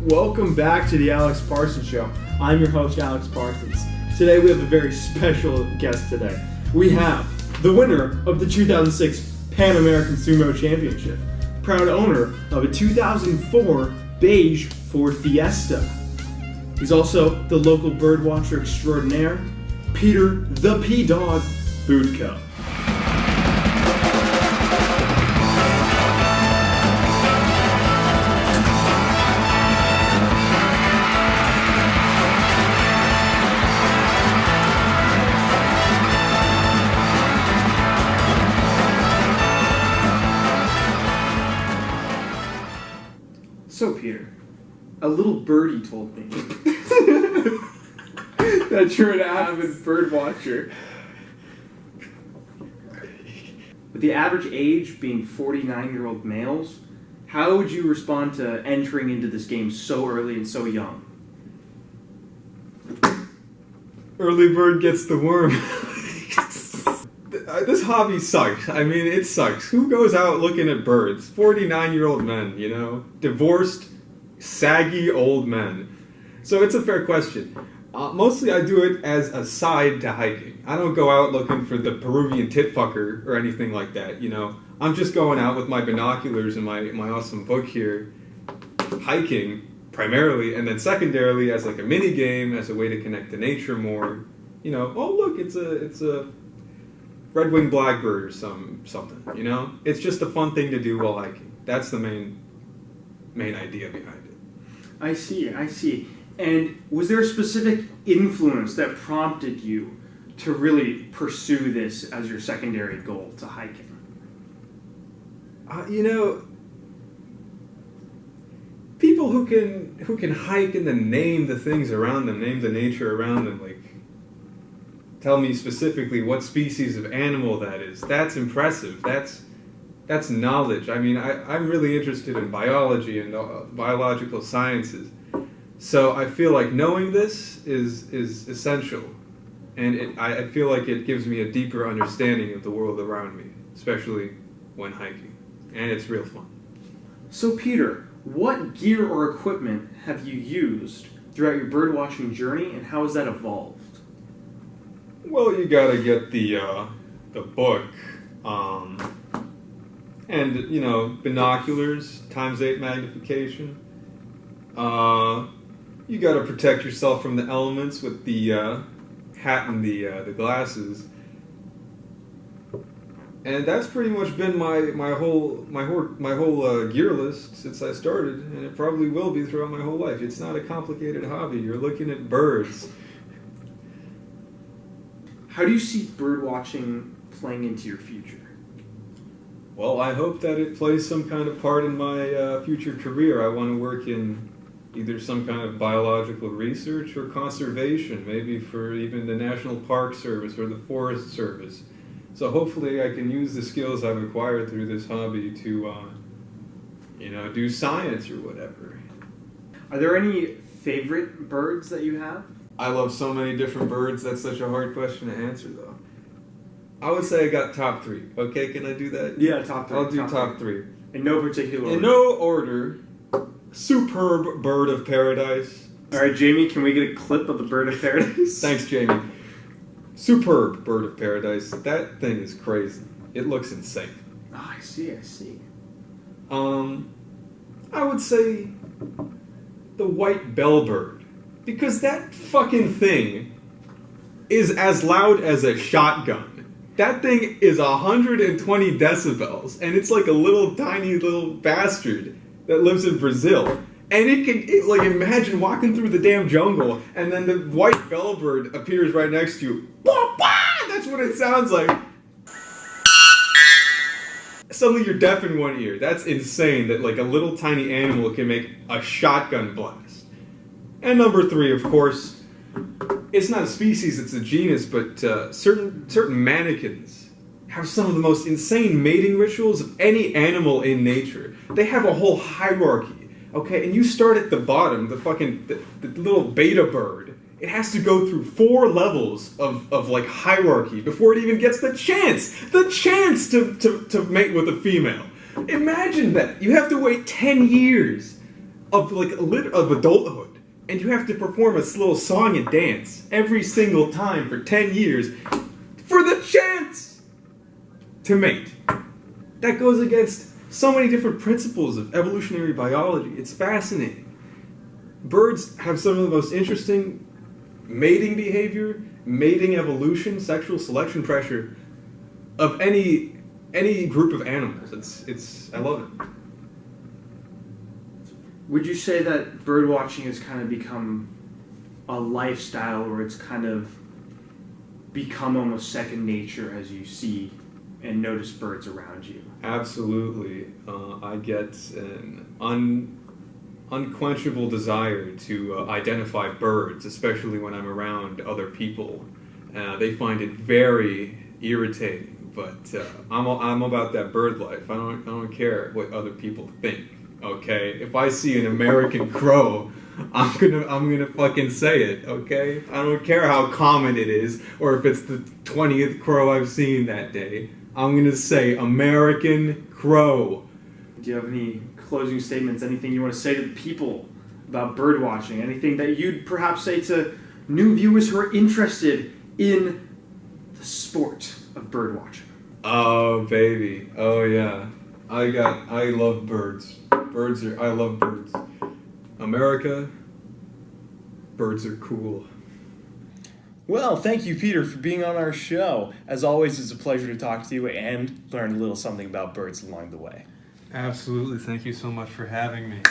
Welcome back to the Alex Parsons Show. I'm your host, Alex Parsons. Today we have a very special guest today. We have the winner of the 2006 Pan American Sumo Championship, proud owner of a 2004 beige Ford Fiesta. He's also the local birdwatcher extraordinaire, Peter the P-Dog Budko. So, Peter, a little birdie told me that you're an avid bird watcher. With the average age being 49-year-old males, how would you respond to entering into this game so early and so young? Early bird gets the worm. This hobby sucks. I mean, it sucks. Who goes out looking at birds? 49-year-old men, you know? Divorced, saggy old men. So it's a fair question. Mostly I do it as a side to hiking. I don't go out looking for the Peruvian tit fucker or anything like that, you know? I'm just going out with my binoculars and my awesome book here, hiking primarily, and then secondarily as like a mini game, as a way to connect to nature more. You know, oh look, it's a red-winged blackbird or something, you know? It's just a fun thing to do while hiking. That's the main idea behind it. I see. And was there a specific influence that prompted you to really pursue this as your secondary goal to hiking? You know, people who can hike and then name the things around them, name the nature around them, like, tell me specifically what species of animal that is. That's impressive. That's knowledge. I mean, I'm really interested in biology and biological sciences. So I feel like knowing this is essential. And I feel like it gives me a deeper understanding of the world around me, especially when hiking. And it's real fun. So Peter, what gear or equipment have you used throughout your birdwatching journey, and how has that evolved? Well, you gotta get the book, and you know, binoculars, ×8 magnification. You gotta protect yourself from the elements with the hat and the glasses, and that's pretty much been my whole gear list since I started, and it probably will be throughout my whole life. It's not a complicated hobby. You're looking at birds. How do you see birdwatching playing into your future? Well, I hope that it plays some kind of part in my future career. I want to work in either some kind of biological research or conservation, maybe for even the National Park Service or the Forest Service. So hopefully I can use the skills I've acquired through this hobby to, do science or whatever. Are there any favorite birds that you have? I love so many different birds. That's such a hard question to answer, though. I would say I got top 3. Okay, can I do that? Yeah, top 3. I'll do top 3. In no particular order. In no order. Superb bird of paradise. All right, Jamie, can we get a clip of the bird of paradise? Thanks, Jamie. Superb bird of paradise. That thing is crazy. It looks insane. Oh, I see. I would say the white bellbird. Because that fucking thing is as loud as a shotgun. That thing is 120 decibels, and it's like a little tiny little bastard that lives in Brazil. And imagine walking through the damn jungle, and then the white bellbird appears right next to you. That's what it sounds like. Suddenly you're deaf in one ear. That's insane that like a little tiny animal can make a shotgun blast. And number 3, of course, it's not a species, it's a genus, but certain mannequins have some of the most insane mating rituals of any animal in nature. They have a whole hierarchy, okay? And you start at the bottom, the little beta bird. It has to go through 4 levels of like hierarchy before it even gets the chance to mate with a female. Imagine that. You have to wait 10 years of of adulthood, and you have to perform a little song and dance every single time for 10 years for the chance to mate. That goes against so many different principles of evolutionary biology. It's fascinating. Birds have some of the most interesting mating behavior, mating evolution, sexual selection pressure of any group of animals. I love it. Would you say that bird watching has kind of become a lifestyle, or it's kind of become almost second nature as you see and notice birds around you? Absolutely. I get an unquenchable desire to identify birds, especially when I'm around other people. They find it very irritating, but I'm about that bird life. I don't care what other people think. Okay, if I see an American crow, I'm gonna fucking say it. Okay, I don't care how common it is, or if it's the 20th crow I've seen that day. I'm gonna say American crow. Do you have any closing statements? Anything you want to say to the people about bird watching? Anything that you'd perhaps say to new viewers who are interested in the sport of bird watching? Oh baby, oh yeah. I love birds. I love birds. America, birds are cool. Well, thank you, Peter, for being on our show. As always, it's a pleasure to talk to you and learn a little something about birds along the way. Absolutely. Thank you so much for having me.